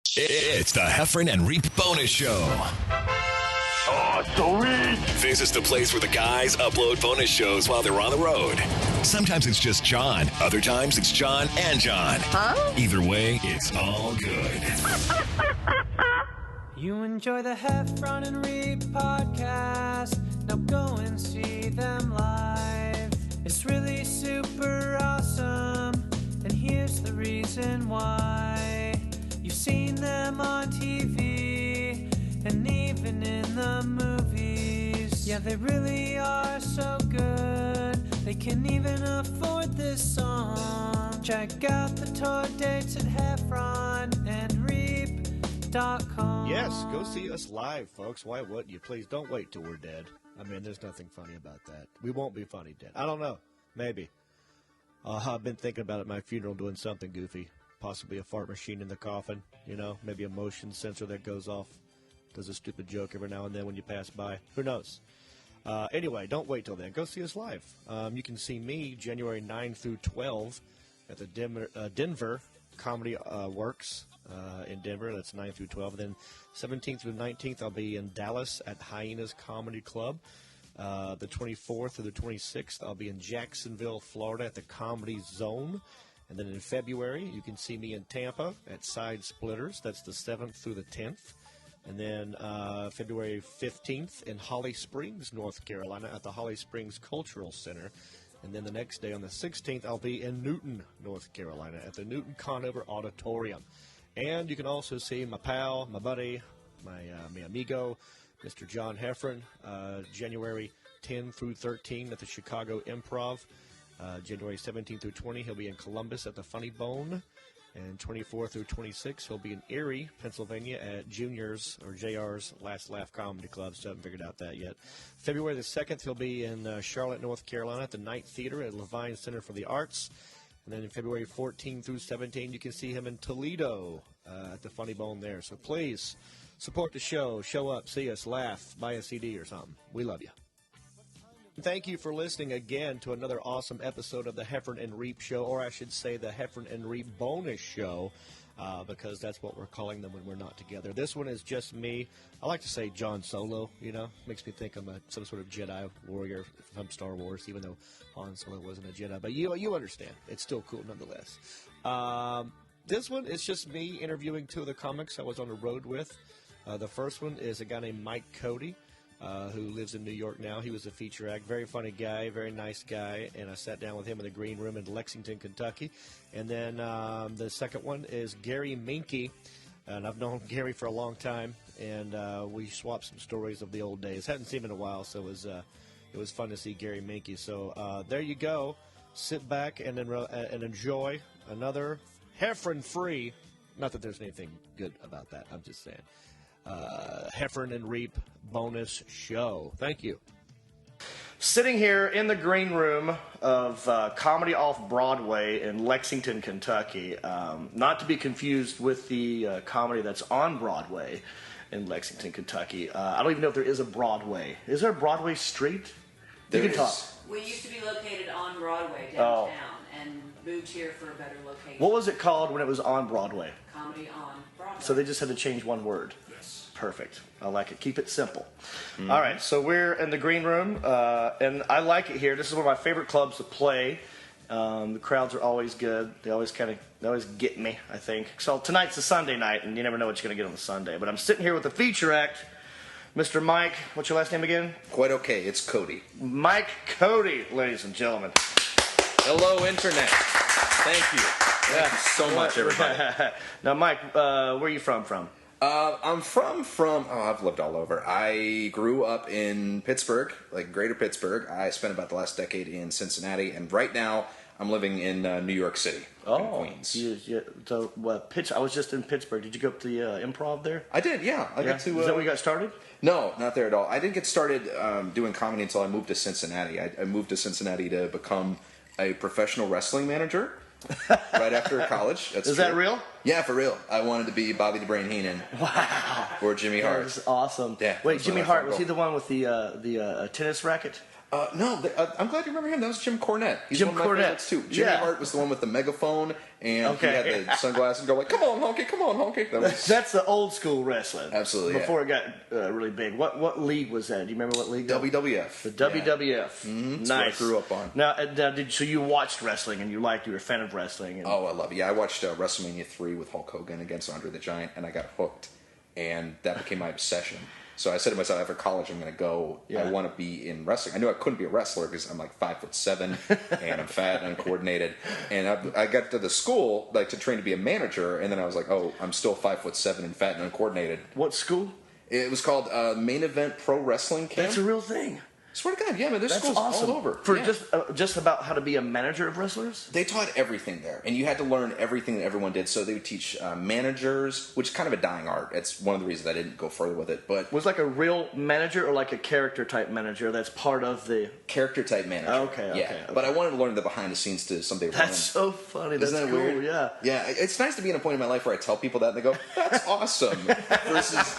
It's the Heffron and Reep Bonus Show. Oh, so Reep! This is the place where the guys upload bonus shows while they're on the road. Sometimes it's just John. Other times it's John and John. Huh? Either way, it's all good. You enjoy the Heffron and Reep podcast. Now go and see them live. It's really super awesome. And here's the reason why. You've seen them on TV and even in the movies. Yeah, they really are so good. They can even afford this song. Check out the tour dates at heffronandreep.com. Yes, go see us live, folks. Why wouldn't you? Please don't wait till we're dead. I mean, there's nothing funny about that. We won't be funny dead. I don't know. Maybe. I've been thinking about at my funeral doing something goofy. Possibly a fart machine in the coffin, you know, maybe a motion sensor that goes off, does a stupid joke every now and then when you pass by. Who knows? Anyway, don't wait till then. Go see us live. You can see me January 9 through 12 at the Denver Comedy Works in Denver. That's 9 through 12. And then 17th through 19th, I'll be in Dallas at Hyenas Comedy Club. The 24th through the 26th, I'll be in Jacksonville, Florida at the Comedy Zone. And then in February, you can see me in Tampa at Side Splitters. That's the 7th through the 10th. And then February 15th in Holly Springs, North Carolina at the Holly Springs Cultural Center. And then the next day on the 16th, I'll be in Newton, North Carolina at the Newton Conover Auditorium. And you can also see my pal, my buddy, my amigo, Mr. John Heffron, January 10 through 13 at the Chicago Improv. January 17 through 20, he'll be in Columbus at the Funny Bone. And 24 through 26, he'll be in Erie, Pennsylvania at Junior's or JR's Last Laugh Comedy Club. Still haven't figured out that yet. February the 2nd, he'll be in Charlotte, North Carolina at the Night Theater at Levine Center for the Arts. And then in February 14 through 17, you can see him in Toledo at the Funny Bone there. So please support the show. Show up, see us, laugh, buy a CD or something. We love you. Thank you for listening again to another awesome episode of the Heffron and Reep Show, or I should say the Heffron and Reep Bonus Show, because that's what we're calling them when we're not together. This one is just me. I like to say John Solo, you know. Makes me think I'm some sort of Jedi warrior from Star Wars, even though Han Solo wasn't a Jedi. But you understand. It's still cool nonetheless. This one is just me interviewing two of the comics I was on the road with. The first one is a guy named Mike Cody, who lives in New York now. He was a feature act. Very funny guy, very nice guy. And I sat down with him in the green room in Lexington, Kentucky. And then the second one is Gary Menke. And I've known Gary for a long time. And we swapped some stories of the old days. Hadn't seen him in a while, so it was fun to see Gary Menke. So there you go. Sit back and enjoy another Heffron-free. Not that there's anything good about that. I'm just saying. Heffron and Reep bonus show. Thank you. Sitting here in the green room of Comedy Off-Broadway in Lexington, Kentucky. Not to be confused with the comedy that's on Broadway in Lexington, Kentucky. I don't even know if there is a Broadway. Is there a Broadway street? You can talk. We used to be located on Broadway downtown and moved here for a better location. What was it called when it was on Broadway? Comedy on Broadway. So they just had to change one word. Yes. Perfect. I like it. Keep it simple. Mm-hmm. All right, so we're in the green room, and I like it here. This is one of my favorite clubs to play. The crowds are always good. They always get me, I think. So tonight's a Sunday night, and you never know what you're going to get on a Sunday. But I'm sitting here with the feature act, Mr. Mike. What's your last name again? Quite okay. It's Cody. Mike Cody, ladies and gentlemen. Hello, Internet. Thank you. Thank you so much, everybody. Now, Mike, where are you from? I'm from I've lived all over. I grew up in Pittsburgh, like greater Pittsburgh. I spent about the last decade in Cincinnati, and right now I'm living in New York City, in Queens. So, I was just in Pittsburgh. Did you go up to the Improv there? I did, yeah. I got to. Is that where you got started? No, not there at all. I didn't get started doing comedy until I moved to Cincinnati. I moved to Cincinnati to become a professional wrestling manager. Right after college. That's Is true. that real? Yeah, for real. I wanted to be Bobby the Brain Heenan. Wow. Or Jimmy Hart. That was awesome. Yeah. Wait, Jimmy Hart, was he the one with the tennis racket? No, I'm glad you remember him. That was Jim Cornette. He's Jim one of my favorites too. Jimmy Hart was the one with the megaphone, and he had the sunglasses and go like, "Come on, honky, come on, honky." That's the old school wrestling. Absolutely. Before it got really big. What league was that? Do you remember what league? WWF. The WWF. Mm-hmm. Nice. That's what I grew up on. Now, so you watched wrestling and you were a fan of wrestling. Oh, I love it. Yeah, I watched WrestleMania 3 with Hulk Hogan against Andre the Giant, and I got hooked, and that became my obsession. So I said to myself, after college, I'm going to go. Yeah. I want to be in wrestling. I knew I couldn't be a wrestler because I'm like 5'7", and I'm fat and uncoordinated. And I got to the school to train to be a manager, and then I was like, oh, I'm still 5'7" and fat and uncoordinated. What school? It was called Main Event Pro Wrestling Camp. That's a real thing. Swear to God, yeah, man, there's That's schools awesome. all over. For yeah. just about how to be a manager of wrestlers? They taught everything there, and you had to learn everything that everyone did. So they would teach managers, which is kind of a dying art. It's one of the reasons I didn't go further with it. But was like a real manager or like a character type manager that's part of the character type manager? Okay. But I wanted to learn the behind the scenes to someday. That's so funny. That's Isn't that cool. weird? Yeah. Yeah. It's nice to be in a point in my life where I tell people that and they go, "That's awesome." Versus,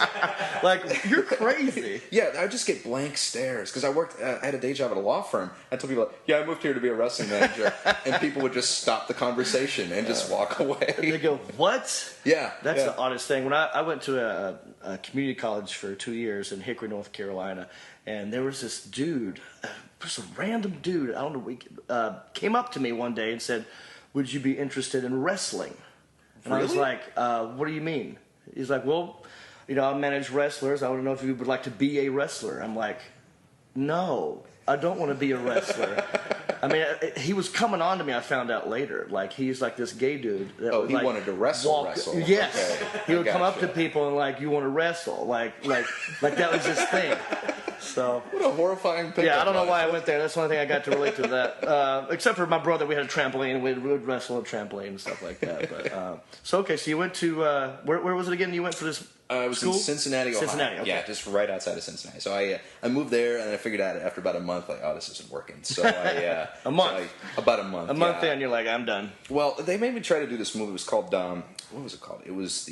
like, you're crazy. Yeah, I would just get blank stares because I had a day job at a law firm. I told people, yeah, I moved here to be a wrestling manager, and people would just stop the conversation and just walk away. And they go, what? Yeah. That's the oddest thing. When I went to a community college for 2 years in Hickory, North Carolina, and there was this dude, just a random dude, I don't know, came up to me one day and said, would you be interested in wrestling? And I was like, what do you mean? He's like, well, I manage wrestlers. I want to know if you would like to be a wrestler. I'm like, no, I don't want to be a wrestler. I mean, he was coming on to me, I found out later. Like, he's like this gay dude. That he wanted to wrestle. Yes. Okay. He would come up to people and like, you want to wrestle? Like that was his thing. So what a horrifying pickup. Yeah, I don't know why I went there. That's the only thing I got to relate to that. Except for my brother, we had a trampoline. We would wrestle a trampoline and stuff like that. But so you went to where was it again? You went for this. It was school? in Cincinnati, Ohio. Cincinnati, okay. Yeah, just right outside of Cincinnati. So I moved there, and I figured out after about a month, like, oh, this isn't working. So I a month, about a month. A month in, you're like, I'm done. Well, they made me try to do this movie. It was called what was it called? It was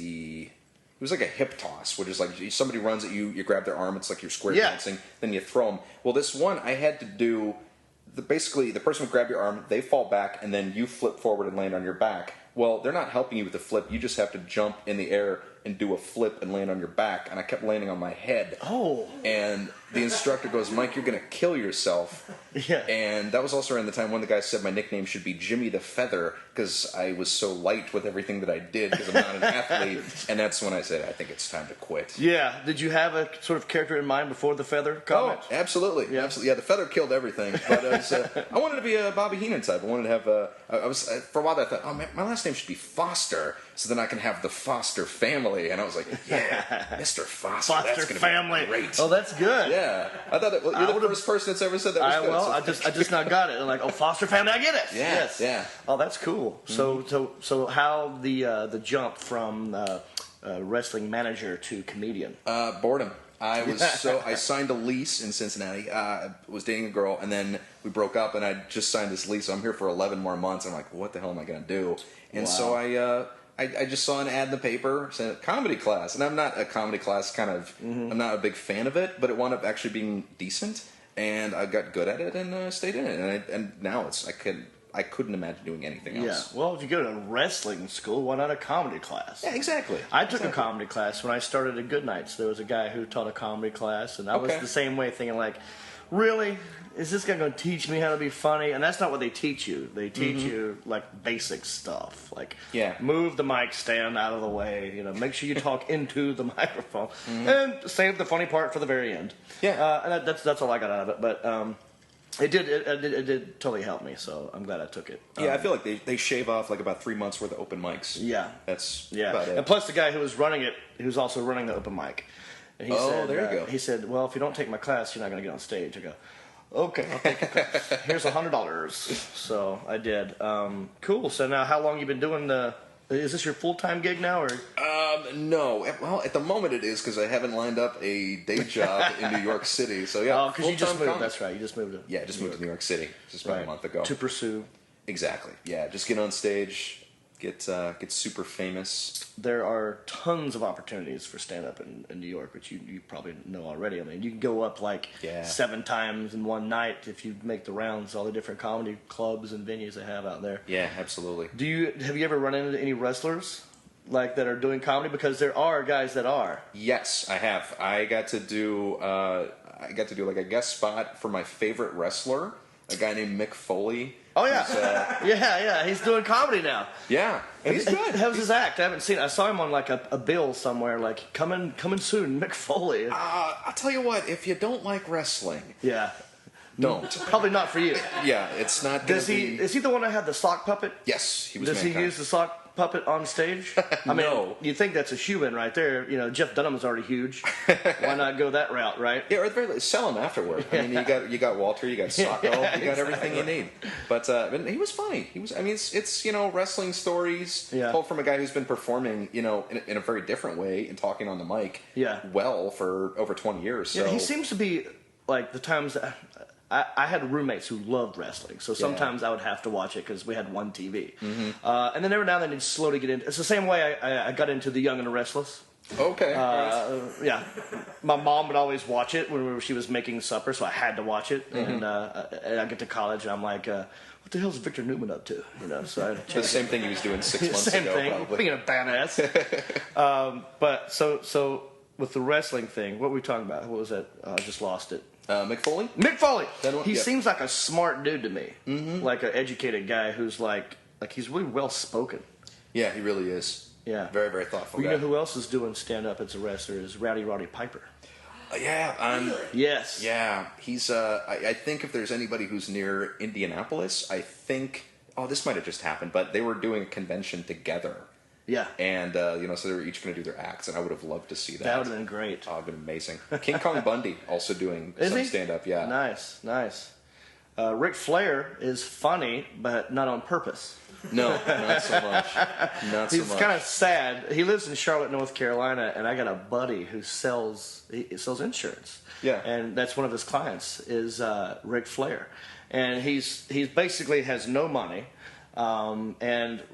like a hip toss, which is like somebody runs at you, you grab their arm, it's like you're square dancing, then you throw them. Well, this one I had to do. Basically, the person would grab your arm, they fall back, and then you flip forward and land on your back. Well, they're not helping you with the flip. You just have to jump in the air and do a flip and land on your back. And I kept landing on my head. Oh. And the instructor goes, Mike, you're going to kill yourself. Yeah. And that was also around the time one of the guys said my nickname should be Jimmy the Feather because I was so light with everything that I did because I'm not an athlete. And that's when I said, I think it's time to quit. Yeah. Did you have a sort of character in mind before the feather comment? Oh, absolutely. Yeah. Absolutely. Yeah, the feather killed everything. But I wanted to be a Bobby Heenan type. I wanted to have for a while I thought, oh, my last name should be Foster, so then I can have the Foster family. And I was like, yeah, Mr. Foster. Foster that's family. Be great. Oh, that's good. Yeah. I thought you're the first person that's ever said that was good. Well, I just not got it. I'm like, oh, Foster family, I get it. Yeah, yes. Yeah. Oh, that's cool. Mm-hmm. So how the jump from wrestling manager to comedian? Boredom. I signed a lease in Cincinnati. I was dating a girl, and then we broke up, and I just signed this lease. So I'm here for 11 more months. I'm like, what the hell am I going to do? And so I just saw an ad in the paper saying comedy class, and I'm not a comedy class I'm not a big fan of it, but it wound up actually being decent, and I got good at it and stayed in it, and now I couldn't imagine doing anything else. Yeah. Well, if you go to wrestling school, why not a comedy class? Yeah, exactly. I took a comedy class when I started at Goodnights. There was a guy who taught a comedy class, and I was the same way, thinking like, really? Is this guy going to teach me how to be funny? And that's not what they teach you. They teach you like basic stuff, like move the mic stand out of the way. Make sure you talk into the microphone, and save the funny part for the very end. Yeah, and that's all I got out of it. But it did totally help me, so I'm glad I took it. Yeah, I feel like they shave off like about 3 months worth of open mics. Yeah, that's about it. And plus, the guy who was running it, he was also running the open mic. And he said, there you go. He said, "Well, if you don't take my class, you're not going to get on stage." I go, "Okay, I'll take your class. Here's $100." So I did. Cool. So now, how long you been doing the? Is this your full-time gig now, or? No. Well, at the moment it is because I haven't lined up a day job in New York City. So yeah. Oh, because you just moved. That's right. You just moved. Just moved to New York City just about a month ago to pursue. Exactly. Yeah. Just get on stage, get super famous. There are tons of opportunities for stand-up in New York, which you probably know already. I mean, you can go up 7 times in one night if you make the rounds, all the different comedy clubs and venues they have out there. Yeah, absolutely. Have you ever run into any wrestlers that are doing comedy? Because there are guys that are. Yes, I have. I got to do like a guest spot for my favorite wrestler, a guy named Mick Foley. Oh yeah, yeah. He's doing comedy now. Yeah, and he's good. How's his act? I haven't seen it. I saw him on like a bill somewhere, like coming soon, Mick Foley. I'll tell you what. If you don't like wrestling, yeah, don't. Probably not for you. Yeah, it's not. Is he the one that had the sock puppet? Yes, he was. Does he use the sock puppet on stage? I mean, No. You think that's a human right there. You know, Jeff Dunham's already huge. Why not go that route, right? Yeah, or at the very least, sell him afterward. I mean, you got Walter, you got Socko, you got everything you need. But he was funny. He was. I mean, it's wrestling stories told from a guy who's been performing, in a very different way and talking on the mic. Yeah. Well, for over 20 years. So. Yeah, he seems to be like the times. I had roommates who loved wrestling, so sometimes I would have to watch it because we had one TV. Mm-hmm. And then every now and then he'd slowly get into. It's the same way I got into The Young and the Restless. Okay. Yeah, my mom would always watch it when she was making supper, so I had to watch it. Mm-hmm. And I get to college, and I'm like, "What the hell's Victor Newman up to?" So the same thing he was doing 6 months same ago, thing, probably. being a badass. But so with the wrestling thing, what were we talking about? What was that? I just lost it. Mick Foley? Mick Foley. He yeah. seems like a smart dude to me, like an educated guy who's like he's really well spoken. Yeah, he really is. Yeah, very, very thoughtful. Well, you know who else is doing stand up as a wrestler is Roddy Piper. Yeah, yes. Yeah, he's. I think if there's anybody who's near Indianapolis, I think. Oh, this might have just happened, but they were doing a convention together. Yeah. And, so they were each going to do their acts, and I would have loved to see that. That would have been great. Oh, it would have been amazing. King Kong Bundy also doing some stand-up, yeah. Nice. Ric Flair is funny, but not on purpose. No, not so much. He's kind of sad. He lives in Charlotte, North Carolina, and I got a buddy who sells insurance. Yeah. And that's one of his clients is Ric Flair. And he's basically has no money. And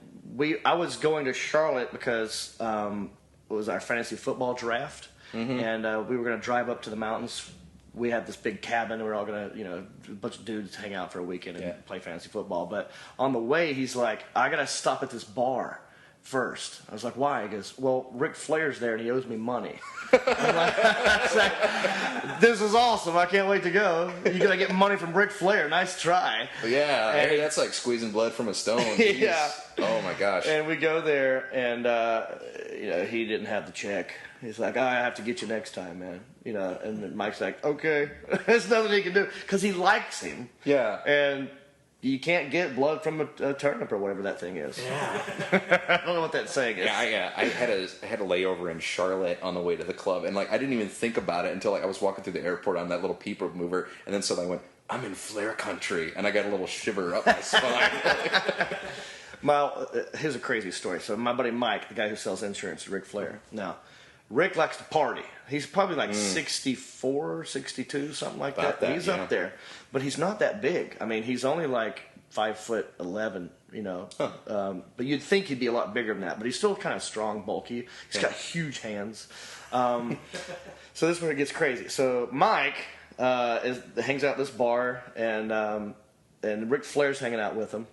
I was going to Charlotte because it was our fantasy football draft, and we were going to drive up to the mountains. We had this big cabin, and we were all going to, a bunch of dudes hang out for a weekend and play fantasy football. But on the way, he's like, I got to stop at this bar first. I was like, why? He goes, well, Ric Flair's there, and he owes me money. I'm like, this is awesome. I can't wait to go. You're going to get money from Ric Flair. Nice try. Yeah, and that's like squeezing blood from a stone. Yeah. Oh, my gosh. And we go there, and, he didn't have the check. He's like, I have to get you next time, man. And then Mike's like, okay. There's nothing he can do. Because he likes him. Yeah. And you can't get blood from a turnip or whatever that thing is. Yeah. I don't know what that saying is. Yeah, I had a layover in Charlotte on the way to the club, and I didn't even think about it until I was walking through the airport on that little people mover, and then suddenly I went, I'm in Flair country, and I got a little shiver up my spine. Well, here's a crazy story. So my buddy Mike, the guy who sells insurance, Ric Flair. Now, Rick likes to party. He's probably like 64, 62, something like that. He's up there. But he's not that big. I mean, he's only like 5'11", But you'd think he'd be a lot bigger than that. But he's still kind of strong, bulky. He's got huge hands. So this is where it gets crazy. So Mike hangs out at this bar, and Ric Flair's hanging out with him.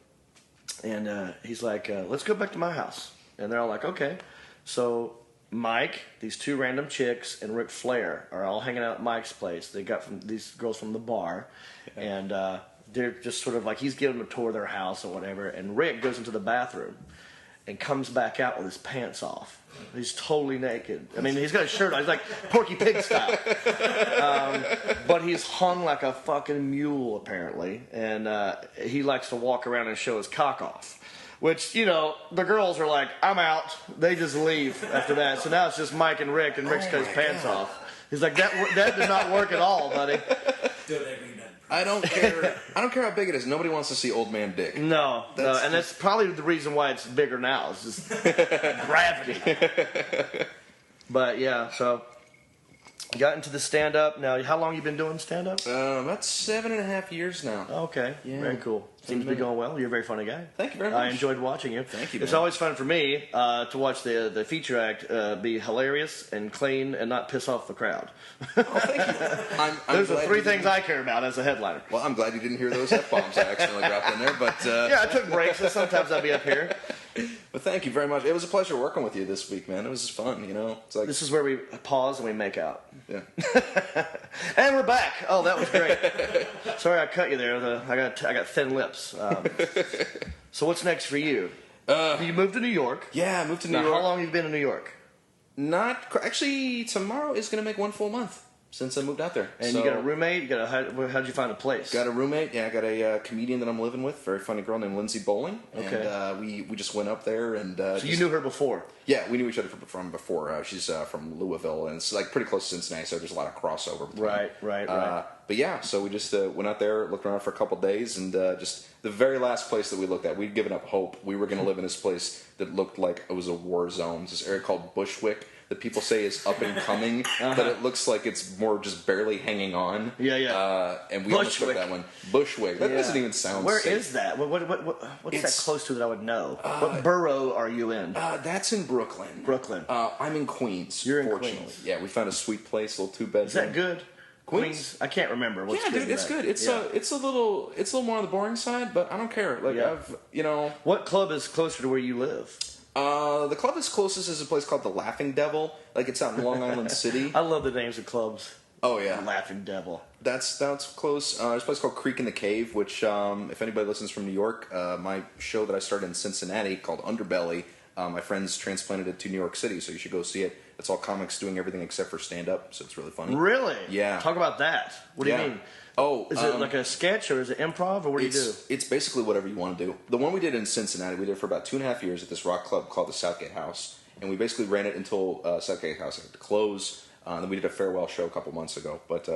And he's like, let's go back to my house. And they're all like, okay. So Mike, these two random chicks, and Ric Flair are all hanging out at Mike's place. They got these girls from the bar, and they're just sort of like, he's giving them a tour of their house or whatever, and Rick goes into the bathroom and comes back out with his pants off. He's totally naked. I mean, he's got a shirt on. He's like Porky Pig style. But he's hung like a fucking mule, apparently, and he likes to walk around and show his cock off. Which, the girls are like, I'm out. They just leave after that. So now it's just Mike and Rick's got his pants off. He's like, that did not work at all, buddy. I don't care how big it is. Nobody wants to see old man dick. No. And that's probably the reason why it's bigger now. It's just gravity. But, yeah, so got into the stand-up. Now, how long you been doing stand-up? About 7.5 years now. Okay, Yeah. very cool. Seems to be going well. You're a very funny guy. Thank you very much. I enjoyed watching you. Thank you, It's man. always fun for me to watch the feature act be hilarious and clean and not piss off the crowd. Oh, thank you. I'm Those are glad three you things didn't- I care about as a headliner. Well, I'm glad you didn't hear those F-bombs I accidentally dropped in there, but... Yeah, I took breaks, and sometimes I'll be up here. But thank you very much. It was a pleasure working with you this week, man. It was just fun, you know? It's like... This is where we pause and we make out. Yeah. And we're back. Oh, that was great. Sorry I cut you there. I got thin lips. So what's next for you? You moved to New York. Yeah, I moved to New Now, York. how long have you been in New York? Actually, tomorrow is going to make 1 full month since I moved out there. And So, you got a roommate? How'd you find a place? Got a roommate. Yeah, I got a comedian that I'm living with. Very funny girl named Lindsay Bowling. Okay. And we just went up there and... So you knew her before? Yeah, we knew each other from before. She's from Louisville, and it's like pretty close to Cincinnati, so there's a lot of crossover between. Right. But yeah, so we just went out there, looked around for a couple days, and just the very last place that we looked at, we'd given up hope. We were going to live in this place that looked like it was a war zone. It's this area called Bushwick that people say is up and coming, but it looks like it's more just barely hanging on. Yeah. And we almost took that one. Bushwick. That doesn't even sound Where safe. is that? What's that close to that I would know? What borough are you in? That's in Brooklyn. Brooklyn. I'm in Queens. You're in fortunately. Queens. Yeah, we found a sweet place, a little 2-bedroom. Is that good? Queens? I can't remember. What's Yeah, good dude, in it's that? good. It's a little more on the boring side, but I don't care. Like Yeah. What club is closer to where you live? The club that's closest is a place called the Laughing Devil. Like it's out in Long Island City. I love the names of clubs. Oh yeah, Laughing Devil. that's close. There's a place called Creek in the Cave, which if anybody listens from New York, my show that I started in Cincinnati called Underbelly. My friends transplanted it to New York City, so you should go see it. It's all comics doing everything except for stand-up, so it's really funny. Really? Yeah. Talk about that. What do you Yeah. mean? Oh, Is it like a sketch or is it improv or what do you do? It's basically whatever you want to do. The one we did in Cincinnati, we did for about 2.5 years at this rock club called the Southgate House, and we basically ran it until Southgate House had to close. Then we did a farewell show a couple months ago. But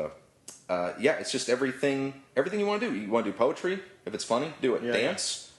yeah, it's just everything you want to do. You want to do poetry? If it's funny, do it. Yeah. Dance.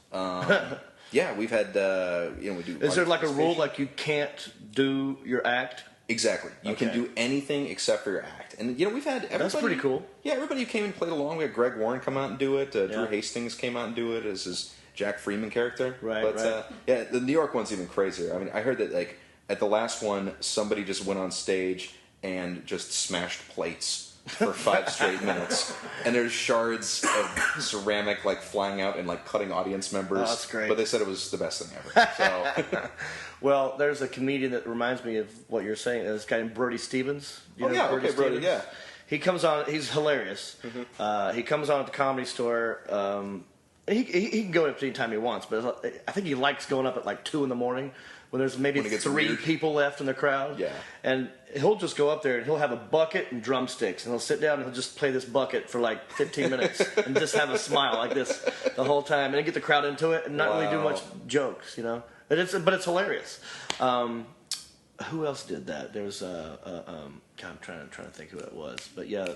Yeah, we've had we do. Is there like a rule like you can't do your act? Exactly. You can Okay. do anything except for your act. And, we've had everybody... That's pretty cool. Yeah, everybody who came and played along. We had Greg Warren come out and do it. Drew Yeah. Hastings came out and do it as his Jack Freeman character. Right, But, right. yeah, the New York one's even crazier. I mean, I heard that, like, at the last one, somebody just went on stage and just smashed plates for 5 straight minutes. And there's shards of ceramic, like, flying out and, like, cutting audience members. Oh, that's great. But they said it was the best thing ever. So... Well, there's a comedian that reminds me of what you're saying. This guy named Brody Stevens. You know yeah, Brody okay, Brody, Stevens? yeah. He comes on. He's hilarious. He comes on at the Comedy Store. He can go up any time he wants, but I think he likes going up at like 2 in the morning when there's maybe When it gets 3 weird. people left in the crowd. Yeah. And he'll just go up there and he'll have a bucket and drumsticks and he'll sit down and he'll just play this bucket for like 15 minutes and just have a smile like this the whole time and then get the crowd into it and not really do Wow. much jokes, But it's hilarious. Who else did that? There's God, I'm trying to think who it was, but yeah.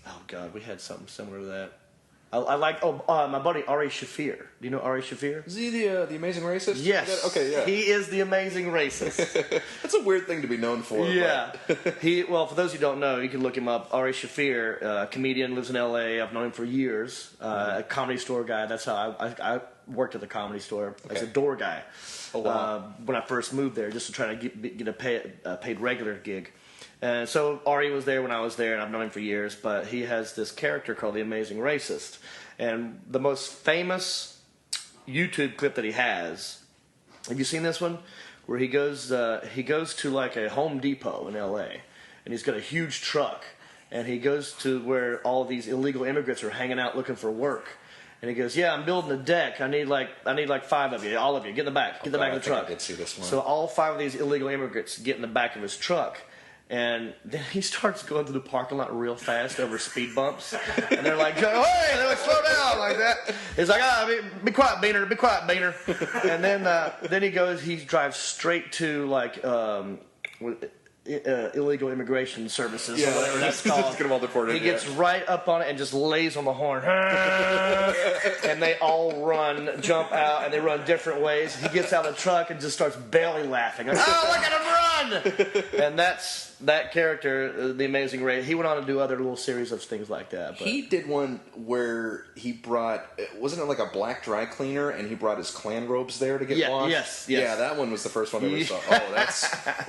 Oh God, we had something similar to that. I like my buddy Ari Shaffir. Do you know Ari Shaffir? Is he the amazing racist? Yes. Okay, yeah. He is the amazing racist. That's a weird thing to be known for. Yeah. Well, for those who don't know, you can look him up. Ari Shaffir, comedian, lives in L.A. I've known him for years. A Comedy Store guy. That's how I worked at the Comedy Store as a door guy. Oh, wow. When I first moved there, just to try to get a paid regular gig. And so Ari was there when I was there, and I've known him for years. But he has this character called the Amazing Racist, and the most famous YouTube clip that he has. Have you seen this one? Where he goes to like a Home Depot in L.A. and he's got a huge truck, and he goes to where all these illegal immigrants are hanging out looking for work. And he goes, "Yeah, I'm building a deck. I need like 5 of you, all of you, get in the back, get in the back of the truck." I did see this one. So all 5 of these illegal immigrants get in the back of his truck. And then he starts going through the parking lot real fast over speed bumps. And they're like, "Hey!" They're like, "Slow down," like that. He's like, be quiet, Beaner, be quiet, Beaner. And then he drives straight to like illegal immigration services or whatever that's called. Just get them all deported. He gets right up on it and just lays on the horn. And they all jump out, and they run different ways. He gets out of the truck and just starts belly laughing. Like, "Oh, look at him run!" run! And that character, the Amazing Ray. He went on to do other little series of things like that. But. He did one where he brought, wasn't it like a black dry cleaner, and he brought his clan robes there to get washed? Yes. Yeah, that one was the first one I ever saw.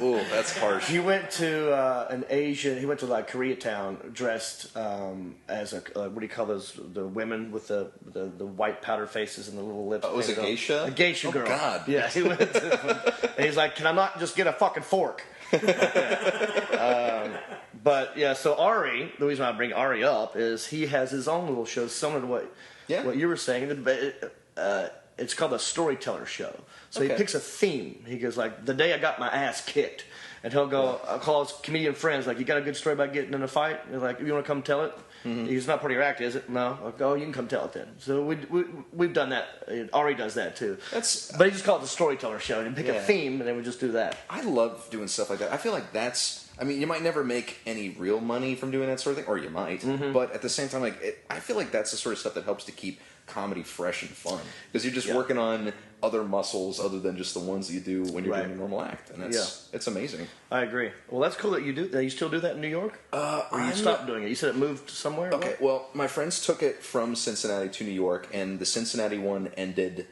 Oh, that's harsh. He went to an Asian. He went to like Koreatown dressed as a what do you call those? The women with the white powder faces and the little lips. Oh, it was a geisha? A geisha girl. Oh God. Yeah, he went to, and he's like, "Can I not just get a fucking fork?" But yeah, so Ari, the reason I bring Ari up is he has his own little show similar to what you were saying. It's called a storyteller show. So he picks a theme. He goes like, the day I got my ass kicked. And he'll go, I'll call his comedian friends, like, you got a good story about getting in a fight? And they're like, you want to come tell it? Mm-hmm. He's not part of your act, is it? No. I'll go, you can come tell it then. So we've done that. Ari does that too. But he just called it the storyteller show. And pick a theme, and then we just do that. I love doing stuff like that. I feel like you might never make any real money from doing that sort of thing, or you might. Mm-hmm. But at the same time, I feel like that's the sort of stuff that helps to keep comedy fresh and fun. Because you're just working on other muscles other than just the ones that you do when you're doing a normal act. And it's amazing. I agree. Well, that's cool that you do that. You still do that in New York? Or you stopped doing it? You said it moved somewhere? Okay, well, my friends took it from Cincinnati to New York, and the Cincinnati one ended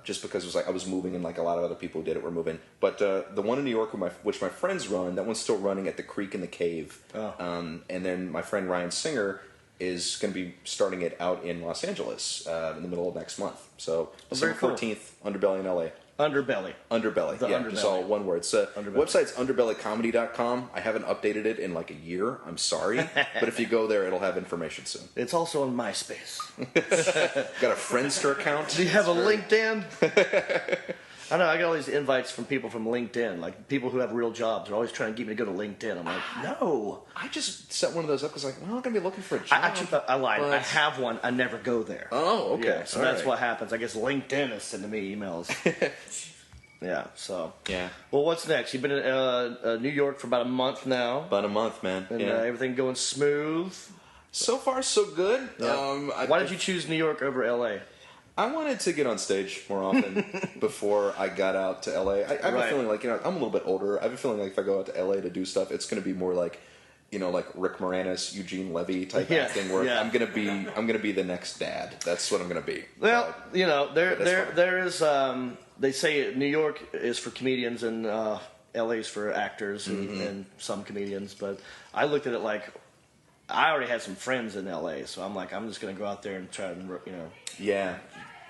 just because it was like I was moving and like a lot of other people who did it were moving. But the one in New York, which my friends run, that one's still running at the Creek in the Cave. And then my friend Ryan Singer is going to be starting it out in Los Angeles in the middle of next month. So December 14th, Underbelly in LA. Underbelly. Underbelly. Just all one word. So website's underbellycomedy.com. I haven't updated it in like a year. I'm sorry. But if you go there, it'll have information soon. It's also on MySpace. Got a Friendster account? Do you have a LinkedIn? I know, I get all these invites from people from LinkedIn, like people who have real jobs are always trying to get me to go to LinkedIn. I'm like, no. I just set one of those up because I'm not going to be looking for a job. I lied. I have one. I never go there. Oh, okay. Yeah, so that's what happens. I guess LinkedIn is sending me emails. Yeah, so. Yeah. Well, what's next? You've been in New York for about a month now. About a month, man. And everything going smooth? So far, so good. Yeah. Why did you choose New York over L.A.? I wanted to get on stage more often before I got out to LA. I have a feeling like, I'm a little bit older. I have a feeling like if I go out to LA to do stuff, it's going to be more like, like Rick Moranis, Eugene Levy type acting, where I'm going to be the next dad. That's what I'm going to be. Well, there is. They say New York is for comedians and LA is for actors and some comedians. But I looked at it like I already had some friends in LA, so I'm like, I'm just going to go out there and try to,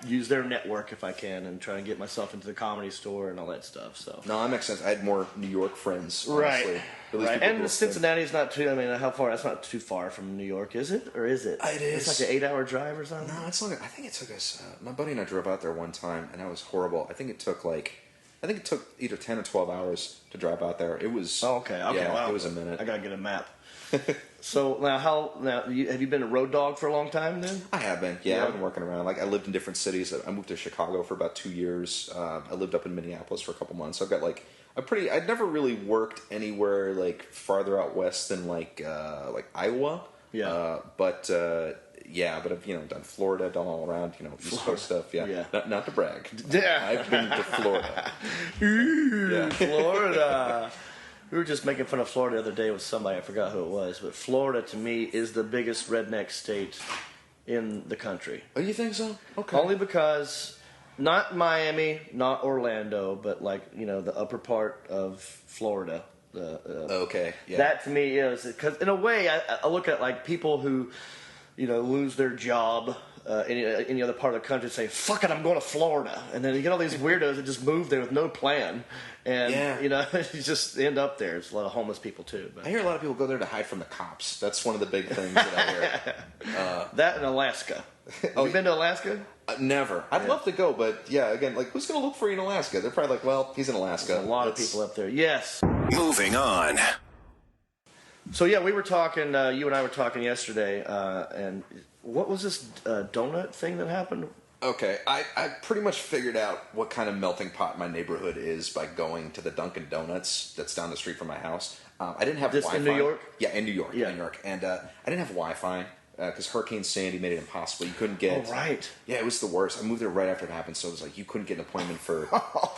use their network if I can and try and get myself into the Comedy Store and all that stuff. So no, that makes sense. I had more New York friends, honestly. Right. And Cincinnati's not too. I mean, how far? That's not too far from New York, is it? Or is it? It is. It's like an 8-hour drive or something. No, it's not. I think it took us. My buddy and I drove out there one time, and that was horrible. I think it took either 10 or 12 hours to drive out there. It was. Oh, okay. Yeah, wow. It was a minute. I gotta get a map. So have you been a road dog for a long time then? I have been. Yeah, I've been working around. Like I lived in different cities. I moved to Chicago for about 2 years. I lived up in Minneapolis for a couple months. So I've got like I'd never really worked anywhere like farther out west than like Iowa. Yeah. But I've done Florida, done all around, East Coast stuff. Yeah. Not to brag. Yeah. I've been to Florida. Florida. We were just making fun of Florida the other day with somebody. I forgot who it was. But Florida, to me, is the biggest redneck state in the country. Oh, you think so? Okay. Only because, not Miami, not Orlando, but the upper part of Florida. Okay. Yeah. That, to me, is... Because, in a way, I look at, like, people who, lose their job... any other part of the country say, fuck it, I'm going to Florida. And then you get all these weirdos that just move there with no plan. And, you just end up there. It's a lot of homeless people, too. But. I hear a lot of people go there to hide from the cops. That's one of the big things that I hear. That and Alaska. Have you been to Alaska? Never. I'd love to go, but, again, who's going to look for you in Alaska? They're probably like, well, he's in Alaska. There's a lot of people up there. Yes. Moving on. So, we were talking, you and I were talking yesterday, and... What was this donut thing that happened? Okay, I pretty much figured out what kind of melting pot my neighborhood is by going to the Dunkin' Donuts that's down the street from my house. I didn't have Wi-Fi. In New York? Yeah, in New York. Yeah. In New York. And I didn't have Wi-Fi. because Hurricane Sandy made it impossible. You couldn't get... Oh, right. Yeah, it was the worst. I moved there right after it happened, so it was like you couldn't get an appointment for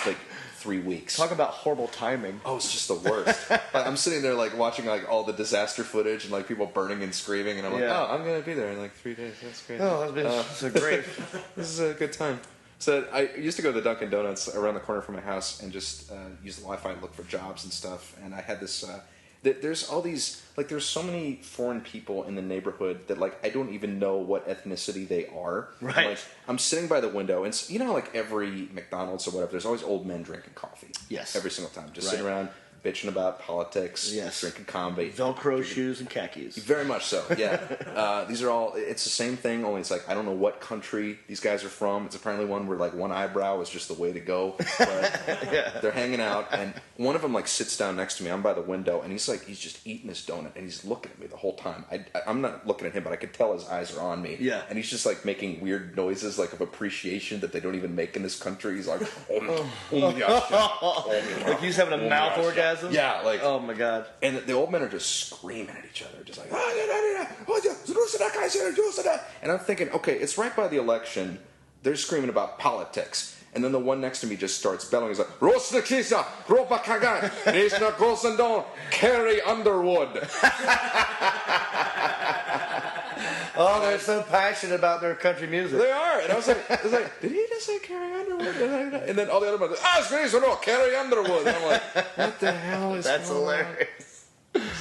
like 3 weeks. Talk about horrible timing. Oh, it's just the worst. Like, I'm sitting there like watching like all the disaster footage and like people burning and screaming, and I'm like, oh, I'm going to be there in like 3 days. That's great. Oh, that's great. This is a good time. So I used to go to the Dunkin' Donuts around the corner from my house and just use the Wi-Fi to look for jobs and stuff. And I had this... there's all these... Like, there's so many foreign people in the neighborhood that, like, I don't even know what ethnicity they are. Right. Like, I'm sitting by the window, and you know, like, every McDonald's or whatever, there's always old men drinking coffee. Yes. Every single time. Just sitting around, bitching about politics, drinking comedy. Velcro shoes and khakis. Very much so, yeah. These are all... It's the same thing, only it's like, I don't know what country these guys are from. It's apparently one where, like, one eyebrow is just the way to go. But they're hanging out, and one of them, like, sits down next to me. I'm by the window, and he's just eating his donut, and he's looking at me the whole time. I'm not looking at him, but I could tell his eyes are on me. Yeah. And he's just, like, making weird noises, like, of appreciation that they don't even make in this country. He's like... Like he's having a mouth orgasm? Yeah, like... Oh my god. And the old men are just screaming at each other, just like, and I'm thinking, okay, it's right by the election. They're screaming about politics. And then the one next to me just starts bellowing. He's like, Rosnikisa, Ropa Kagan, Nishna Gosendon, Carrie Underwood. Oh, they're so passionate about their country music. They are. And I was like, did he just say Carrie Underwood? And then all the other ones, Carrie Underwood. And I'm like, what the hell is That's going on? hilarious.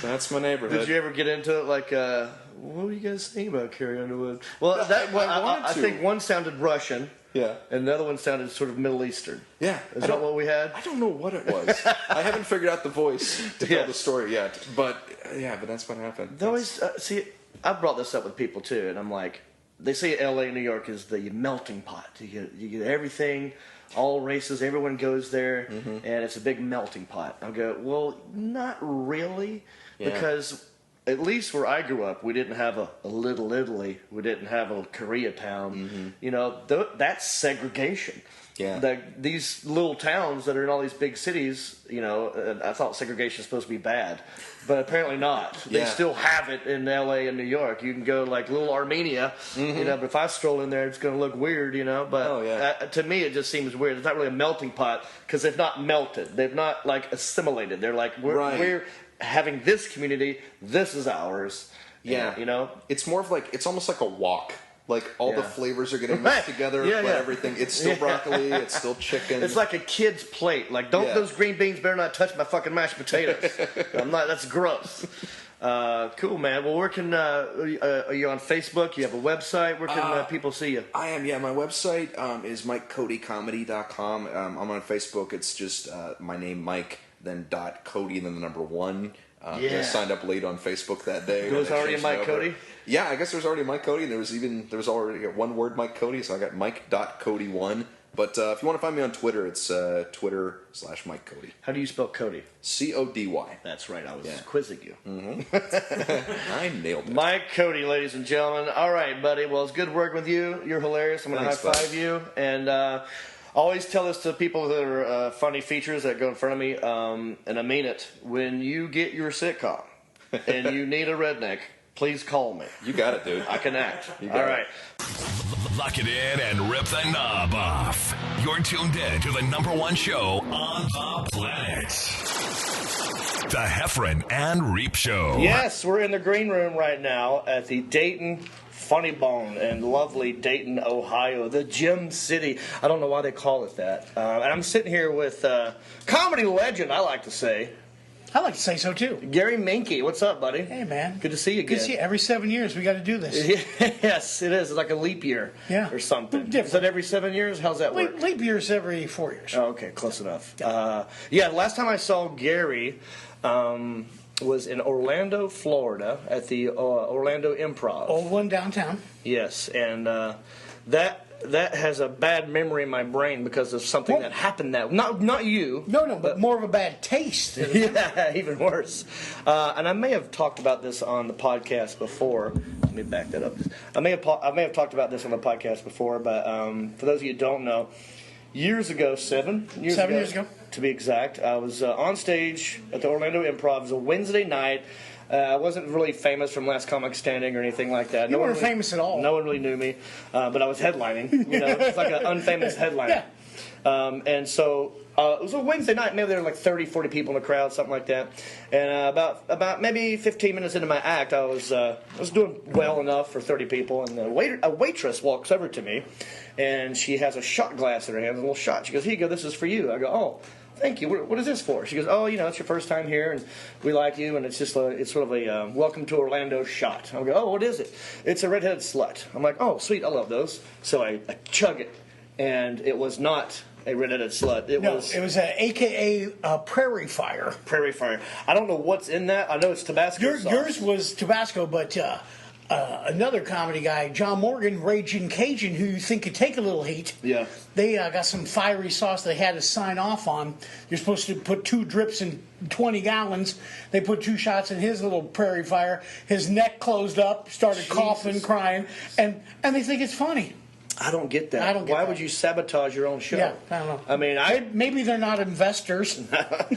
So that's my neighborhood. Did you ever get into it? Like, what were you guys saying about Carrie Underwood? Well, that one, I think one sounded Russian. Yeah. And the other one sounded sort of Middle Eastern. Yeah. Is that what we had? I don't know what it was. I haven't figured out the voice to tell the story yet. But, but that's what happened. They always, see, I've brought this up with people, too, and I'm like, they say L.A. and New York is the melting pot. You get everything, all races, everyone goes there, and it's a big melting pot. I'll go, well, not really, because... At least where I grew up, we didn't have a Little Italy. We didn't have a Koreatown. You know, that's segregation. Yeah. These little towns that are in all these big cities, you know, I thought segregation was supposed to be bad, but apparently not. They still have it in L.A. and New York. You can go like little Armenia, you know, but if I stroll in there, it's going to look weird, you know. But to me, it just seems weird. It's not really a melting pot because they've not melted. They've not like assimilated. They're like, we're having this community, this is ours. Yeah. You know? It's more of like, it's almost like a walk. Like all the flavors are getting mixed together, but everything, it's still broccoli, it's still chicken. It's like a kid's plate. Like, those green beans better not touch my fucking mashed potatoes. That's gross. Cool, man. Well, where can, are you on Facebook? You have a website? Where can people see you? I am, yeah. My website is MikeCodyComedy.com. I'm on Facebook. It's just my name, Mike, then .Cody, and then the number 1. I signed up late on Facebook that day. There was already a Mike Cody? Yeah, I guess there was already a Mike Cody, and there was already one word Mike Cody, so I got Mike.Cody1. But if you want to find me on Twitter, it's Twitter/Mike Cody. How do you spell Cody? Cody. That's right. I was quizzing you. I nailed it. Mike Cody, ladies and gentlemen. All right, buddy. Well, it's good working with you. You're hilarious. I'm going to high-five you. And I always tell this to people that are funny features that go in front of me, and I mean it. When you get your sitcom and you need a redneck, please call me. You got it, dude. I can act. All right. Lock it in and rip the knob off. You're tuned in to the #1 show on the planet. The Heffron and Reep Show. Yes, we're in the green room right now at the Dayton Funny Bone in lovely Dayton, Ohio, the Gem City. I don't know why they call it that. And I'm sitting here with comedy legend, I like to say. I like to say so, too. Gary Menke, what's up, buddy? Hey, man. Good to see you again. Good to see you. Every 7 years, we got to do this. Yes, it is. It's like a leap year or something. Is that every 7 years? How's that work? Leap year's every 4 years. Oh, okay, close enough. Last time I saw Gary was in Orlando, Florida, at the Orlando Improv. Old one downtown. Yes, and that has a bad memory in my brain because of something that happened not you. No, but more of a bad taste. Yeah, even worse. And I may have talked about this on the podcast before. Let me back that up. I may have talked about this on the podcast before, but for those of you who don't know, years ago, 7 years ago, to be exact. I was on stage at the Orlando Improv. It was a Wednesday night. I wasn't really famous from Last Comic Standing or anything like that. You weren't famous at all. No one really knew me, but I was headlining. It's like an unfamous headliner. Yeah. And so it was a Wednesday night. Maybe there were like 30, 40 people in the crowd, something like that. And about maybe 15 minutes into my act, I was doing well enough for 30 people. And a waitress walks over to me, and she has a shot glass in her hand, a little shot. She goes, "Here you go. This is for you." I go, "Oh, thank you. What is this for?" She goes, "Oh, it's your first time here, and we like you, and it's just it's sort of a welcome to Orlando shot." I go, "Oh, what is it?" "It's a redheaded slut." I'm like, "Oh, sweet. I love those." So I chug it, and it was not a redheaded slut. It was a AKA Prairie Fire. Prairie Fire. I don't know what's in that. I know it's Tabasco sauce. Yours was Tabasco, but another comedy guy, John Morgan, Raging Cajun, who you think could take a little heat. Yeah. They got some fiery sauce they had to sign off on. You're supposed to put 2 drips in 20 gallons. They put 2 shots in his little Prairie Fire. His neck closed up, started coughing, crying, and they think it's funny. I don't get that. Why would you sabotage your own show? Yeah, I don't know. I mean, maybe they're not investors.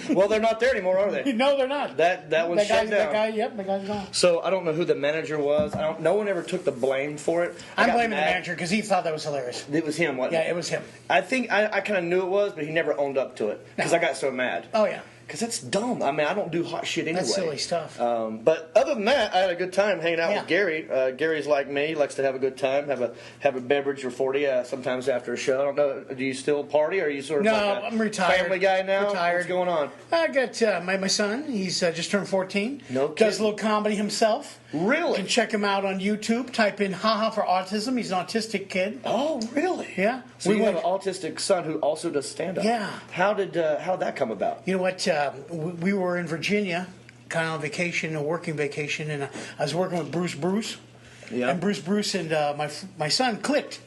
Well, they're not there anymore, are they? No, they're not. That one's shut down. That guy, that guy's gone. So I don't know who the manager was. No one ever took the blame for it. I'm blaming the manager because he thought that was hilarious. It was him, wasn't it? Yeah, it was him. I think I kind of knew it was, but he never owned up to it because I got so mad. Oh yeah. Because that's dumb. I mean, I don't do hot shit anyway. That's silly stuff. But other than that, I had a good time hanging out with Gary. Gary's like me, likes to have a good time, have a beverage or 40 sometimes after a show. I don't know. Do you still party, or are you sort of I'm retired. Family guy now? Retired. What's going on? I got my son. He's just turned 14. No Does kidding. a little comedy himself. Really? You can check him out on YouTube. Type in "haha" for autism. He's an autistic kid. Oh, really? Yeah. So you have an autistic son who also does stand-up. Yeah. How'd that come about? You know what? We were in Virginia, kind of on vacation, a working vacation, and I was working with Bruce. Yeah. And Bruce and my son clicked.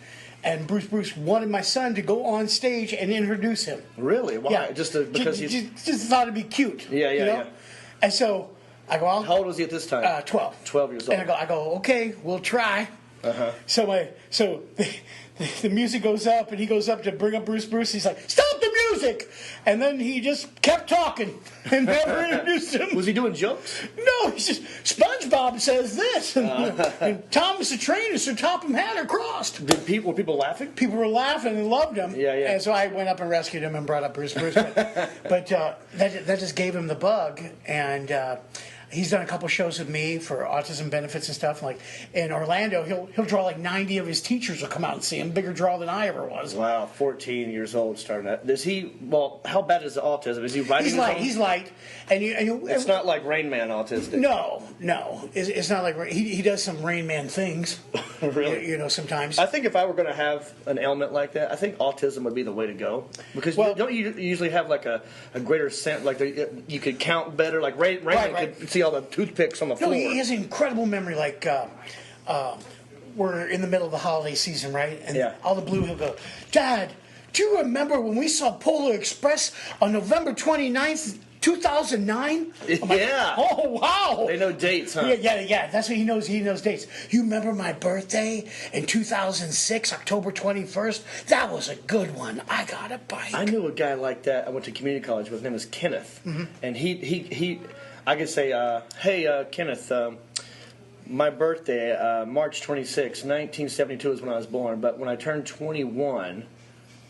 And Bruce wanted my son to go on stage and introduce him. Really? Why? Yeah. Because he's... Just thought it'd be cute. Yeah. And so I go, how old was he at this time? 12. 12 years old. And I go, okay, we'll try. Uh-huh. So the music goes up, and he goes up to bring up Bruce. He's like, "Stop the music!" And then he just kept talking and never introduced him. Was he doing jokes? No, he's just, "SpongeBob says this," and Thomas the Train is Sir Topham Hatter crossed. Were people laughing? People were laughing and loved him. Yeah. And so I went up and rescued him and brought up Bruce. But that just gave him the bug, and he's done a couple shows with me for autism benefits and stuff. Like in Orlando, he'll draw like 90 of his teachers will come out and see him. Bigger draw than I ever was. Wow, 14 years old starting that. Does he? Well, how bad is the autism? Is he writing? He's light, and it's not like Rain Man autistic. No, it's not like he does some Rain Man things. Really? Sometimes. I think if I were going to have an ailment like that, I think autism would be the way to go, because don't you usually have like a greater sense, like you could count better, like Rain Man could see all the toothpicks on the floor. No, he has incredible memory. Like we're in the middle of the holiday season, right? And all the blue, he'll go, "Dad, do you remember when we saw Polar Express on November 29th, 2009? Yeah. Like, oh, wow. They know dates, huh? Yeah. That's what he knows. He knows dates. You remember my birthday in 2006, October 21st? That was a good one. I got a bike. I knew a guy like that. I went to community college with. His name was Kenneth. Mm-hmm. And he I could say, hey, Kenneth, my birthday, March 26, 1972 is when I was born. But when I turned 21,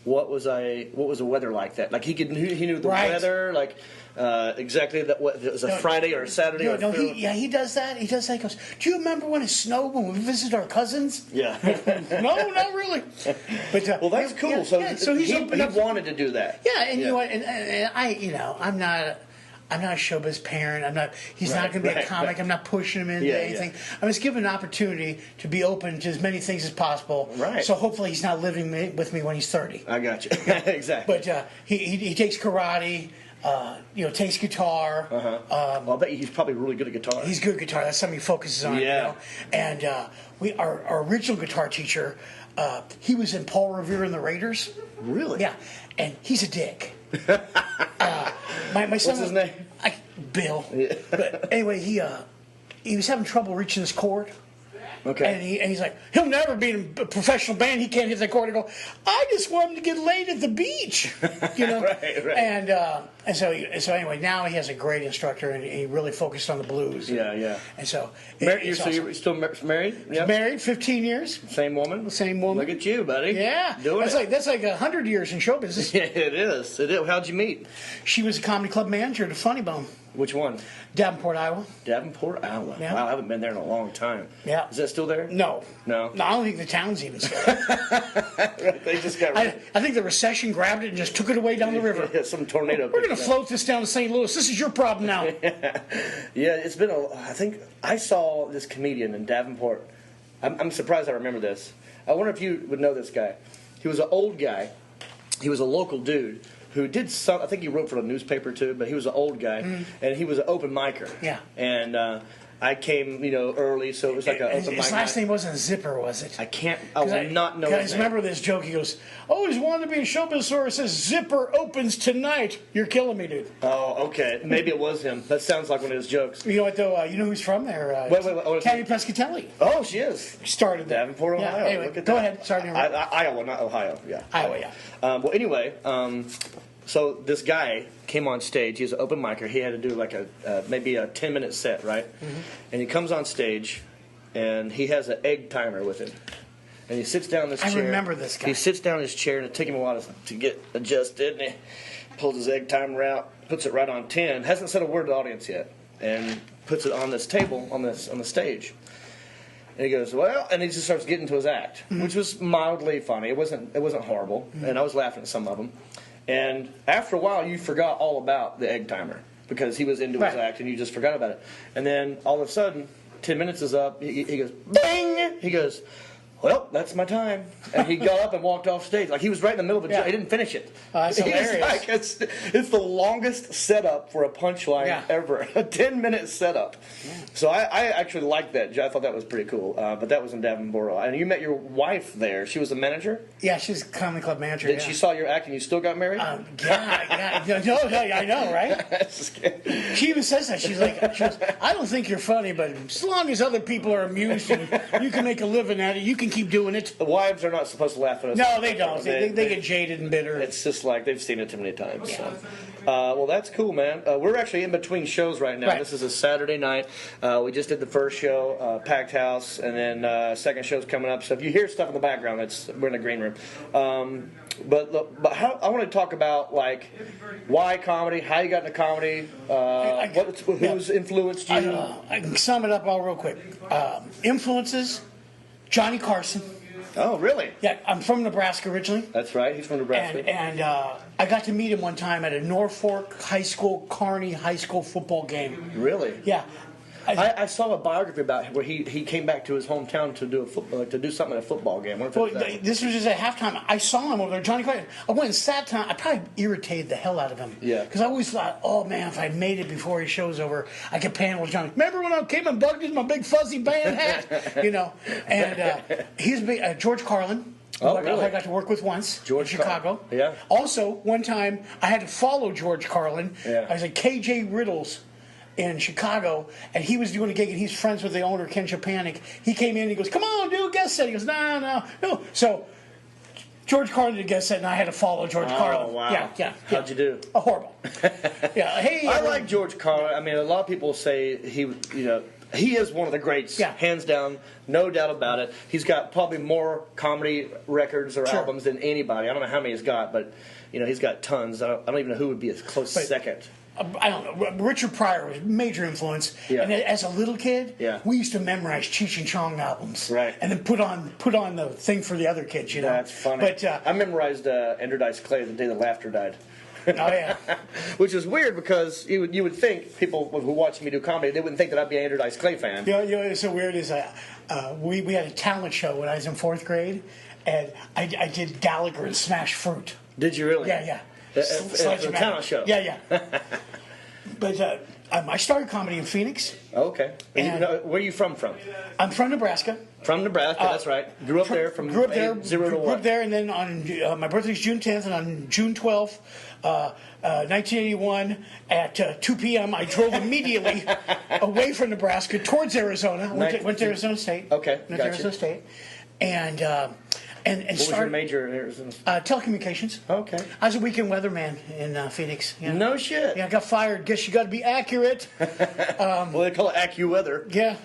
what was the weather like that? Like he knew the weather, like exactly that. What it was a Friday or a Saturday? He does that. He does that. He goes, "Do you remember when it snowed when we visited our cousins?" Yeah. No, not really. But well, that's cool. So he wanted to do that. Yeah, and you know what? And I, I'm not a showbiz parent. He's not going to be a comic. I'm not pushing him into anything. I'm just giving him an opportunity to be open to as many things as possible. Right. So hopefully he's not living with me when he's 30. I got you. Exactly. But he takes karate. Takes guitar. Well, I bet he's probably really good at guitar. He's good at guitar. That's something he focuses on. Yeah. And our original guitar teacher, he was in Paul Revere and the Raiders. Really? Yeah. And he's a dick. My son, what's his name? Bill. Yeah. But anyway, he was having trouble reaching his chord, Okay. And he's like, he'll never be in a professional band. He can't hit the chord. I go, I just want him to get laid at the beach, you know. Right. And so anyway, now he has a great instructor, and he really focused on the blues. Yeah. And so, You're awesome. still married? Yeah. Married, 15 years. Same woman. Look at you, buddy. Yeah, Doing that's like 100 years in show business. Yeah, it is. How'd you meet? She was a comedy club manager at Funny Bone. Which one? Davenport, Iowa. Davenport, Iowa. Yeah. Wow, I haven't been there in a long time. Yeah. Is that still there? No. No? I don't think the town's even still. They just got rid I think the recession grabbed it and just took it away down the river. Yeah, some tornado. We're going to float this down to St. Louis. This is your problem now. Yeah, it's been I think I saw this comedian in Davenport. I'm surprised I remember this. I wonder if you would know this guy. He was an old guy. He was a local dude who did some. I think he wrote for the newspaper too, but he was an old guy, and he was an open micer. Yeah. And I came, early, so it was like an open mic. His last name wasn't Zipper, was it? I will not know his Guys, name. remember this joke? He goes, always wanted to be in show business, or it says Zipper opens tonight. You're killing me, dude. Oh, okay. Maybe it was him. That sounds like one of his jokes. You know what, though? You know who's from there? Wait. Tammy Pescatelli. Oh, she is. Started there. Davenport, Ohio. Yeah, anyway, Look at go that. ahead. Sorry to interrupt. Iowa, not Ohio. Yeah. Iowa, yeah. Well, anyway, so this guy came on stage. He's an open micer. He had to do like maybe a 10-minute set, right? Mm-hmm. And he comes on stage, and he has an egg timer with him. And he sits down in this chair. I remember this guy. He sits down in his chair, and it took him a while to get adjusted. And he pulls his egg timer out, puts it right on 10. Hasn't said a word to the audience yet, and puts it on this table on the stage. And he goes, well, and he just starts getting to his act, which was mildly funny. It wasn't horrible, and I was laughing at some of them. And after a while, you forgot all about the egg timer because he was into his act, and you just forgot about it. And then all of a sudden, 10 minutes is up. He goes, bang! He goes, well, that's my time. And he got up and walked off stage. Like, he was right in the middle of a joke. He didn't finish it. That's hilarious. Like, it's the longest setup for a punchline ever. A 10-minute setup. Yeah. So I actually liked that. I thought that was pretty cool. But that was in Davenport. And you met your wife there. She was a manager? Yeah, she's a comedy club manager. She saw your act and you still got married? Yeah. I know, right? She even says that. She goes, I don't think you're funny, but as long as other people are amused and you can make a living at it, you can keep doing it. The wives are not supposed to laugh at us. No, they don't. They get jaded and bitter. It's just like they've seen it too many times. Yeah. So. Well, that's cool, man. We're actually in between shows right now. Right. This is a Saturday night. We just did the first show, packed house, and then second show's coming up. So if you hear stuff in the background, we're in the green room. But I want to talk about like why comedy, how you got into comedy, who's influenced you. I can sum it up all real quick. Influences: Johnny Carson. Oh, really? Yeah, I'm from Nebraska originally. That's right. He's from Nebraska. And I got to meet him one time at a Norfolk High School, Kearney High School football game. Really? Yeah. I saw a biography about him where he came back to his hometown to do something at a football game. Well, this was just at halftime. I saw him over there, Johnny Carson. I went and sat down. I probably irritated the hell out of him. Yeah. Because I always thought, oh man, if I made it before his show's over, I could panel with Johnny. Remember when I came and bugged in my big fuzzy band hat? And he's big. George Carlin. Oh, really? I got to work with once in Chicago. Yeah. Also, one time I had to follow George Carlin. Yeah. I was at KJ Riddle's in Chicago, and he was doing a gig, and he's friends with the owner, Ken Chapanic. He came in and he goes, come on, do a guest set. He goes, no. So George Carlin did a guest set, and I had to follow George Carlin. Oh, wow. Yeah. How'd you do? Horrible. Yeah. Hey, I like George Carlin. I mean, a lot of people say he is one of the greats, hands down, no doubt about it. He's got probably more comedy records or albums than anybody. I don't know how many he's got, but he's got tons. I don't even know who would be a close second. I don't know. Richard Pryor was a major influence. Yeah. And as a little kid, we used to memorize Cheech and Chong albums. Right. And then put on the thing for the other kids, That's funny. But I memorized Ender Dice Clay the day the laughter died. Oh, yeah. Which is weird because you would think people who watch me do comedy, they wouldn't think that I'd be an Ender Dice Clay fan. It's so weird is we had a talent show when I was in 4th grade, and I did Gallagher and Smash Fruit. Did you really? Yeah. A talent show. Yeah. But I started comedy in Phoenix. Oh, okay. And Where are you from? I'm from Nebraska. From Nebraska, that's right. Grew up there from Grew up there. 0 to Grew what? up there, and then on my birthday's June 10th, and on June 12th, 1981, at 2 p.m., I drove immediately away from Nebraska towards Arizona. Went to Arizona State. Okay, Went to gotcha. Arizona State, and What was your major in Arizona? telecommunications. Okay. I was a weekend weatherman in Phoenix. Yeah. No shit. Yeah, I got fired. Guess you got to be accurate. Well, they call it AccuWeather. Yeah.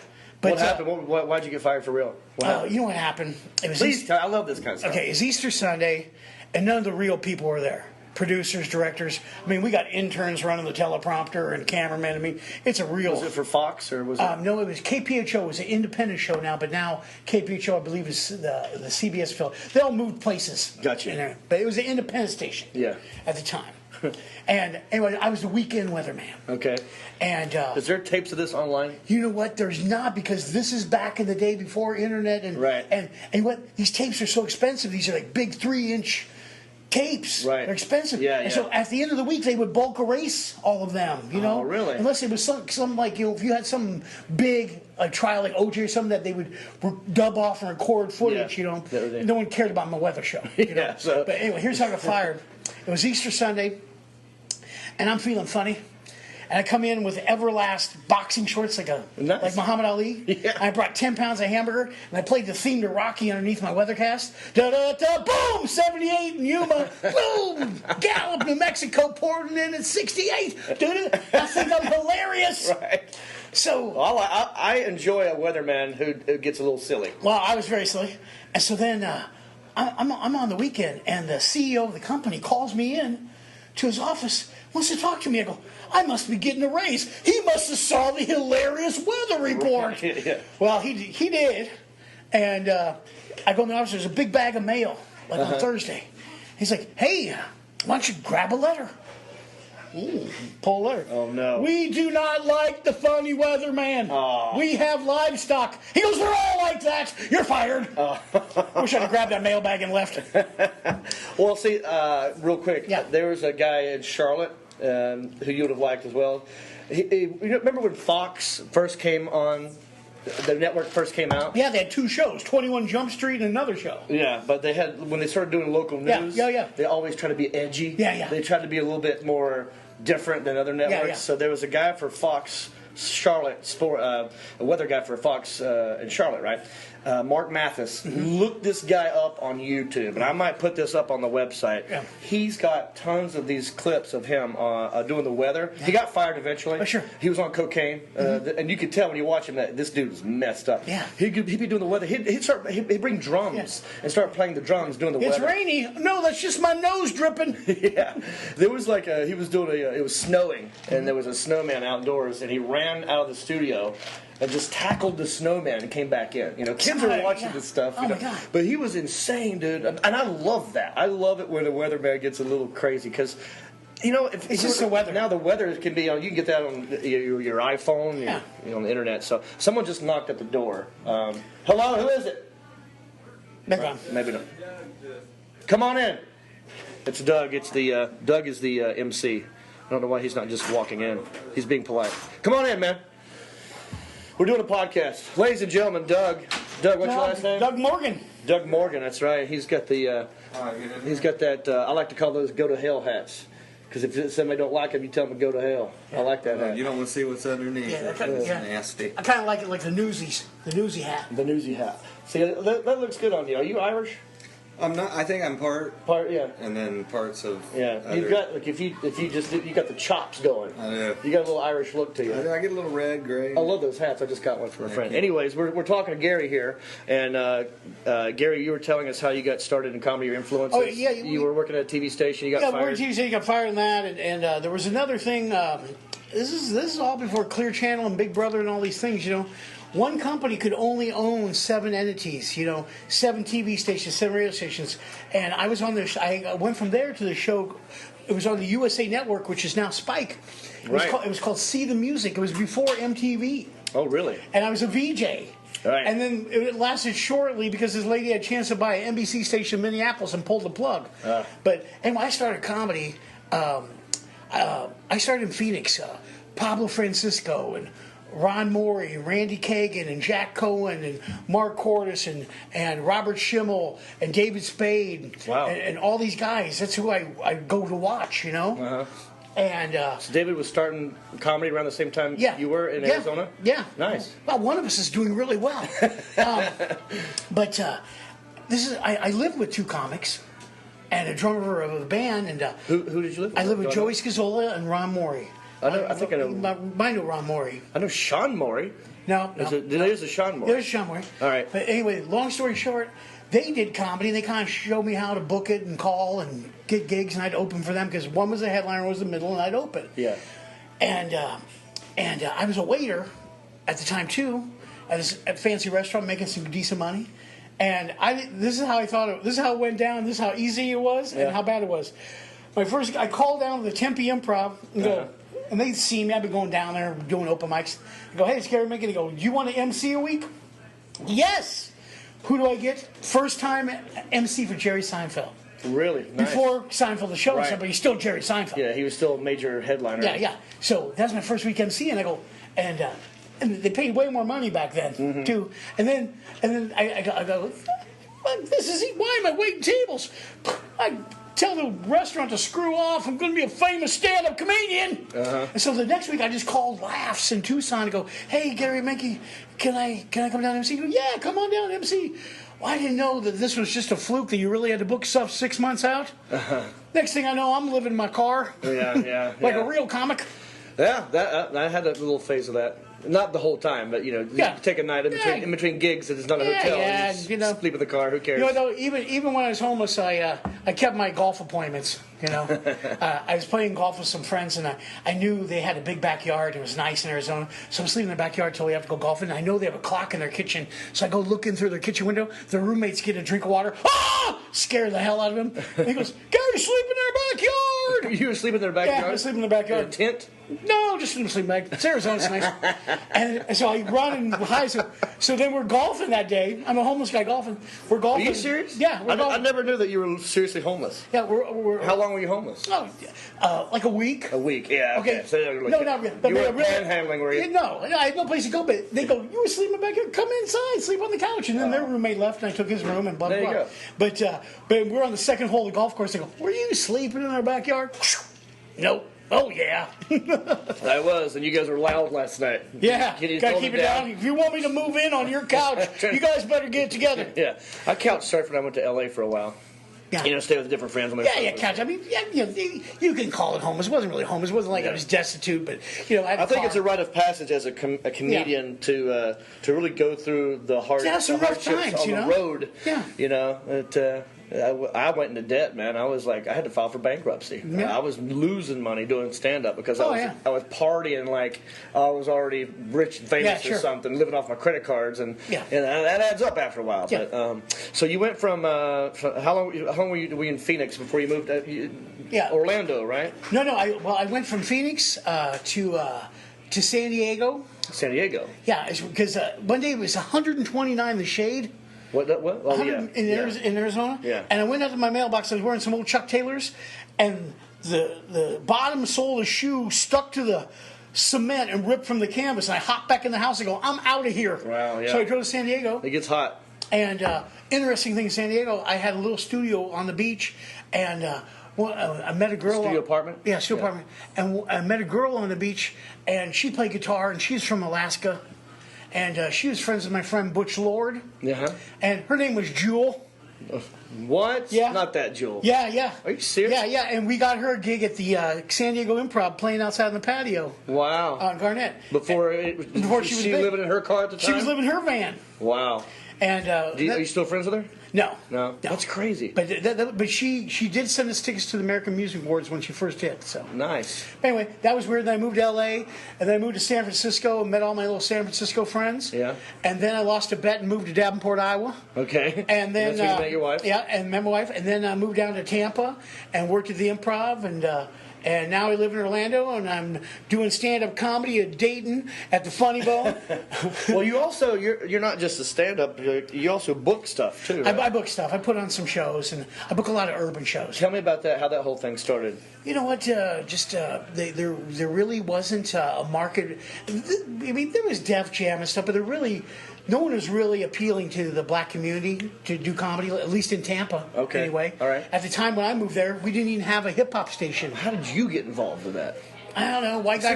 But, What happened? Why'd you get fired for real? What happened? You know what happened? It was Please tell. I love this kind of stuff. Okay, it's Easter Sunday, and none of the real people were there. Producers, directors. I mean, we got interns running the teleprompter and cameramen. I mean, it's a real. Was it for Fox or was it? No, it was KPHO. It was an independent show now, but now KPHO, I believe, is the CBS affiliate. They all moved places. Gotcha. in there, but it was an independent station. Yeah. At the time. And anyway, I was the weekend weatherman. Okay. And Is there tapes of this online? you know what? There's not, because this is back in the day before internet, and Right. and what, these tapes are so expensive. These are like big 3-inch tapes. Right. They're expensive. Yeah, And yeah. so at the end of the week, they would bulk erase all of them. You know. Oh, really? Unless it was some like, if you had some big trial like OJ or something that they would dub off and record footage. Yeah. You know. That was it. No one cared about my weather show. You know? Yeah, so- But anyway, here's how I got fired. It was Easter Sunday, and I'm feeling funny. And I come in with Everlast boxing shorts like Nice. like Muhammad Ali. Yeah. And I brought 10 pounds of hamburger, and I played the theme to Rocky underneath my weathercast. Da-da-da, boom, 78 in Yuma. Boom, Gallup, New Mexico, pouring in at 68. Da-da. I think I'm hilarious. Right. So, Well, I enjoy a weatherman who gets a little silly. well, I was very silly. And so then I'm on the weekend, and the CEO of the company calls me in to his office, wants to talk to me. I go, I must be getting a raise. He must have saw the hilarious weather report. Yeah. Well, he did. And I go in the office, there's a big bag of mail, like on Thursday. He's like, hey, why don't you grab a letter? Pull a letter. Oh, no. We do not like the funny weatherman. Oh. We have livestock. He goes, they're all like that. You're fired. Wish I'd have grabbed that mailbag and left. Well, see, real quick, Yeah. there was a guy in Charlotte who you would have liked as well. You remember when Fox first came on, the network first came out? Yeah, they had two shows, 21 Jump Street and another show. Yeah, but they had, when they started doing local news, Yeah. they always try to be edgy. Yeah. They tried to be a little bit more different than other networks. Yeah. So there was a guy for Fox Charlotte, a weather guy for Fox in Charlotte, right? Mark Mathis. Look this guy up on YouTube, and I might put this up on the website. Yeah. He's got tons of these clips of him doing the weather. He got fired eventually. Oh, sure. He was on cocaine, and you could tell when you watch him that this dude was messed up. Yeah. He'd be doing the weather. He'd bring drums and start playing the drums doing the It's weather. rainy. No, that's just my nose dripping. Yeah, there was like he was doing it was snowing, and there was a snowman outdoors, and he ran out of the studio and just tackled the snowman and came back in. You know, kids are watching this stuff. Oh, You know? my God. But he was insane, dude, and I love that. I love it when a weatherman gets a little crazy because. You know, if It's just the weather. Now the weather can be on. You can get that on your iPhone, Yeah. on the internet. So someone just knocked at the door. Hello, who is it? Maybe not. Come on in. It's Doug. It's the Doug is the MC. I don't know why he's not just walking in. He's being polite. Come on in, man. We're doing a podcast, ladies and gentlemen. Doug. Doug, what's your last name? Doug Morgan. Doug Morgan. That's right. He's got the. He's got that. I like to call those "go to hell" hats. Because if somebody don't like him, you tell them to go to hell. I like that hat. You don't want to see what's underneath. Yeah, It's yeah. nasty. I kind of like it like the newsy hat. The newsy hat. See, that looks good on you. Are you Irish? I'm not. I think I'm part, Yeah. and then parts of. Yeah. Other. You've got like if you just you got the chops going. I do. You got a little Irish look to you. I get a little red, gray. I love those hats. I just got one from a friend. you. Anyways, we're talking to Gary here, and Gary, you were telling us how you got started in comedy, your influences. Oh, yeah, you were working at a TV station. You got Yeah, fired. we're Tuesday. You got fired in that, and there was another thing. This is all before Clear Channel and Big Brother and all these things. You know, one company could only own 7 entities. You know, 7 TV stations, 7 radio stations, and I was on the. I went from there to the show. It was on the USA Network, which is now Spike. It was called See the Music. It was before MTV. Oh, really? And I was a VJ. Right. And then it lasted shortly because this lady had a chance to buy an NBC station in Minneapolis and pulled the plug. But when I started comedy, I started in Phoenix. Pablo Francisco and Ron Morey, and Randy Kagan, and Jack Cohen, and Mark Cordes, and Robert Schimmel, and David Spade, Wow. and all these guys. That's who I go to watch, you know? Uh-huh. And So David was starting comedy around the same time yeah, you were in yeah, Arizona? Yeah. Nice. Well, one of us is doing really well. But this is I live with two comics and a drummer of a band. And Who did you live with? I live with Do Joey Scazola and Ron Morey. I think I know. I know Ron Morey. I know Sean Morey. No. There's a Sean Morey. There's Sean Morey. All right. But anyway, long story short, they did comedy, and they kind of showed me how to book it and call and get gigs, and I'd open for them because one was the headliner, one was the middle, and I'd open. Yeah. And I was a waiter at the time too, at a fancy restaurant, making some decent money. And this is how I thought this is how it went down. This is how easy it was, and how bad it was. I called down to the Tempe Improv and go, and they'd see me. I'd be going down there doing open mics. I go, hey, it's Gary Menke. They go, do you want to MC a week? Yes. Who do I get? First time MC for Jerry Seinfeld. Really? Nice. Before Seinfeld the show, Right. but he's still Jerry Seinfeld. Yeah, he was still a major headliner. Yeah. So that's my first week MC, and I go, and they paid way more money back then too. And then I go, this is why am I waiting tables? I tell the restaurant to screw off. I'm going to be a famous stand-up comedian. And so the next week I just called Laughs in Tucson and go, hey Gary Menke, can I come down and MC? He goes, yeah, come on down and MC. Well, I didn't know that this was just a fluke, that you really had to book stuff 6 months out. Next thing I know, I'm living in my car. Yeah. Like a real comic. Yeah, I had a little phase of that. Not the whole time, but you take a night in between gigs that is not a hotel. Yeah, and sleep in the car. Who cares? You know, though, even when I was homeless, I kept my golf appointments. You know, I was playing golf with some friends, and I knew they had a big backyard. It was nice in Arizona, so I'm sleeping in the backyard till we have to go golfing. I know they have a clock in their kitchen, so I go looking through their kitchen window. Their roommates get a drink of water. Ah! Scare the hell out of him. And he goes, "Gary, sleep in their backyard." You were sleeping in their backyard? Yeah, I was sleeping in the backyard. In a tent? No, just in a sleeping bag. It's Arizona, it's nice. And so I run and high. So then we're golfing that day. I'm a homeless guy golfing. We're golfing. Are you serious? Yeah, we're golfing. I never knew that you were seriously homeless. Yeah, we're How long were you homeless? like a week. A week, yeah. Okay. So No, not really. You were panhandling, were you? No, I had no place to go. But they go, "You were sleeping back here. Come inside, sleep on the couch." And then their roommate left, and I took his room and blah blah There you blah. go. But we're on the second hole of the golf course. They go, "Were you sleeping in our backyard?" Nope. Oh yeah. I was, and you guys were loud last night. Yeah. Can you Gotta tone keep it down. If you want me to move in on your couch, you guys better get it together. Yeah, I couch surfed when I went to LA for a while. Yeah. Stay with different friends on my couch. I mean, you can call it homeless. It wasn't really homeless. It wasn't like I was destitute, but I think it's a rite of passage as a comedian to really go through the hardships some rough times, on the road. Yeah. I went into debt, man. I was like, I had to file for bankruptcy. Yeah. I was losing money doing stand up because Oh, I was partying like I was already rich and famous or something, living off my credit cards, and that adds up after a while. Yeah. But so you went from how long were you in Phoenix before you moved? Orlando, right? No. I went from Phoenix to San Diego. San Diego. Yeah, because one day it was 129 in the shade. What? Oh, yeah. In Arizona. Yeah. And I went out to my mailbox. I was wearing some old Chuck Taylors, and the bottom sole of the shoe stuck to the cement and ripped from the canvas. And I hopped back in the house and go, "I'm out of here." Wow. Yeah. So I drove to San Diego. It gets hot. And interesting thing in San Diego, I had a little studio on the beach, and I met a girl. Studio apartment? Yeah, studio apartment. And I met a girl on the beach, and she played guitar, and she's from Alaska. And she was friends with my friend Butch Lord. Yeah. And her name was Jewel. What? Yeah. Not that Jewel. Yeah. Are you serious? Yeah. And we got her a gig at the San Diego Improv, playing outside on the patio. Wow. On Garnett. Before she was living in her car at the time? She was living in her van. Wow. And are you still friends with her? No. That's crazy. But she did send us tickets to the American Music Awards when she first hit. So nice. Anyway, that was weird. Then I moved to L.A. and then I moved to San Francisco and met all my little San Francisco friends. Yeah. And then I lost a bet and moved to Davenport, Iowa. Okay. And then that's where you met your wife. Yeah, and met my wife. And then I moved down to Tampa and worked at the Improv and now I live in Orlando, and I'm doing stand-up comedy at Dayton at the Funny Bone. Well, you're not just a stand-up. You also book stuff too. Right? I book stuff. I put on some shows, and I book a lot of urban shows. Tell me about that. How that whole thing started. You know what? There really wasn't a market. I mean, there was Def Jam and stuff, but no one was really appealing to the black community to do comedy, at least in Tampa. Okay. Anyway. All right. At the time when I moved there, we didn't even have a hip hop station. How did you get involved with that? I don't know. White guy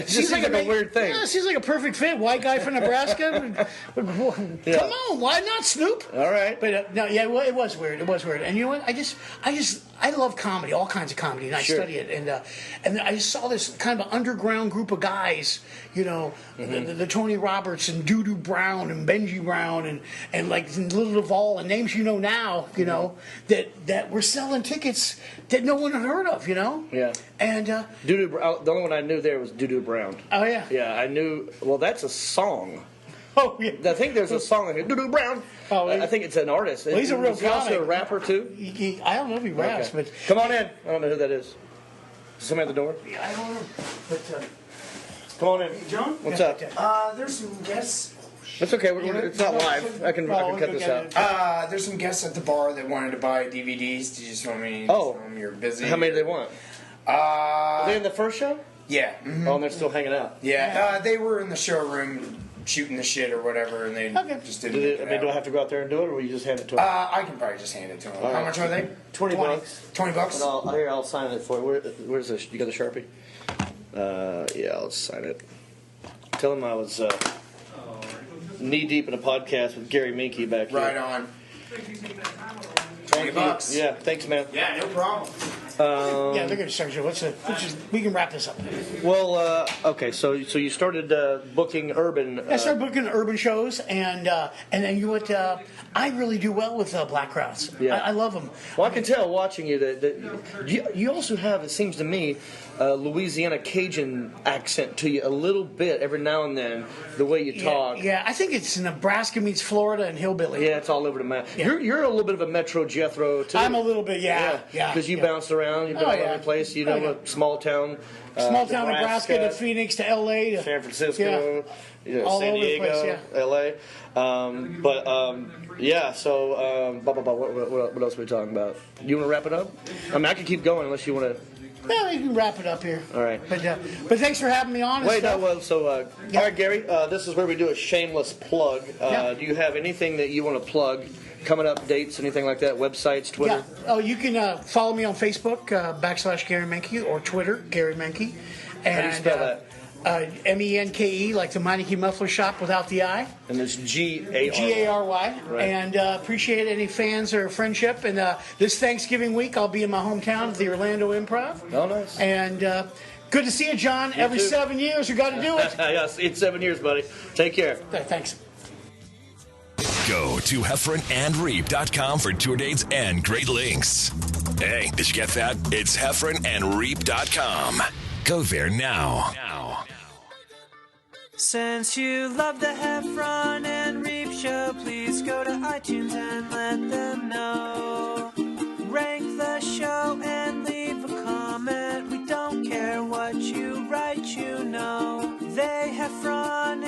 Seems like a weird thing. Yeah, it seems like a perfect fit. White guy from Nebraska. Come on, why not Snoop? All right. But no, yeah, it was weird. It was weird. And you know what? I love comedy, all kinds of comedy, and I study it. And I just saw this kind of underground group of guys, you know, the Tony Roberts and Doo Doo Brown and Benji Brown and like Little Duvall and names you know now, you know, that were selling tickets that no one had heard of, you know. Yeah. And Doo Doo Brown. The only one I knew there was Doo Doo Brown. Oh yeah. Yeah, I knew. Well, that's a song. Oh yeah. I think there's a song like Doo Doo Brown. Oh, I think it's an artist. Well, he's a real Is he also comic. a rapper too? I don't know if he raps, Okay. but Come on in. I don't know who that is. Somebody at the door? I don't know. But Come on in. John, What's up? There's some guests. It's okay. It's not live. I can cut this out. There's some guests at the bar that wanted to buy DVDs. Do you just want me? Oh, you're busy. How many do they want? Are they in the first show? Yeah. Oh, and they're still hanging out. Yeah. They were in the showroom shooting the shit or whatever, and they just didn't. Do I have to go out there and do it, or will you just hand it to them? I can probably just hand it to them. All How right. much are they? $20. $20. And I'll sign it for you. Where's this? You got the Sharpie? Yeah, I'll sign it. Tell him I was knee deep in a podcast with Gary Menke back here. Right on. $20. Yeah, thanks, man. Yeah, no problem. yeah, they're going to start you. We can wrap this up. Well, okay, so you started booking urban. I started booking urban shows, and then you would. I really do well with black crowds. Yeah. I love them. Well, I can tell watching you that you also have, it seems to me, Louisiana Cajun accent to you a little bit every now and then, the way you talk. Yeah, I think it's Nebraska meets Florida and hillbilly. Yeah, it's all over the map. Yeah. You're a little bit of a Metro Jethro too. I'm a little bit, yeah. Because you bounced around, you've been all over the place. You know, a small town. Small town Nebraska to Phoenix to L.A. to San Francisco, all San over the Diego, place, L.A. So what else are we talking about? You want to wrap it up? I mean, I can keep going unless you want to. Yeah, we can wrap it up here. All right. But thanks for having me on. All right, Gary, this is where we do a shameless plug. Do you have anything that you want to plug? Coming up, dates, anything like that? Websites, Twitter? Yeah. Oh, you can follow me on Facebook, / Gary Menke, or Twitter, Gary Menke. And, How do you spell that? Menke, like the Meineke Muffler Shop without the I. And it's Gary. Gary. Right. And appreciate any fans or friendship. And this Thanksgiving week, I'll be in my hometown at the Orlando Improv. Oh, nice. And good to see you, John. Every 7 years, we got to do it. Yes, it's 7 years, buddy. Take care. Thanks. Go to heffronandreep.com for tour dates and great links. Hey, did you get that? It's heffronandreep.com. Go there now. Since you love the Heffron and Reep show, please go to iTunes and let them know. Rank the show and leave a comment. We don't care what you write, you know. They Heffron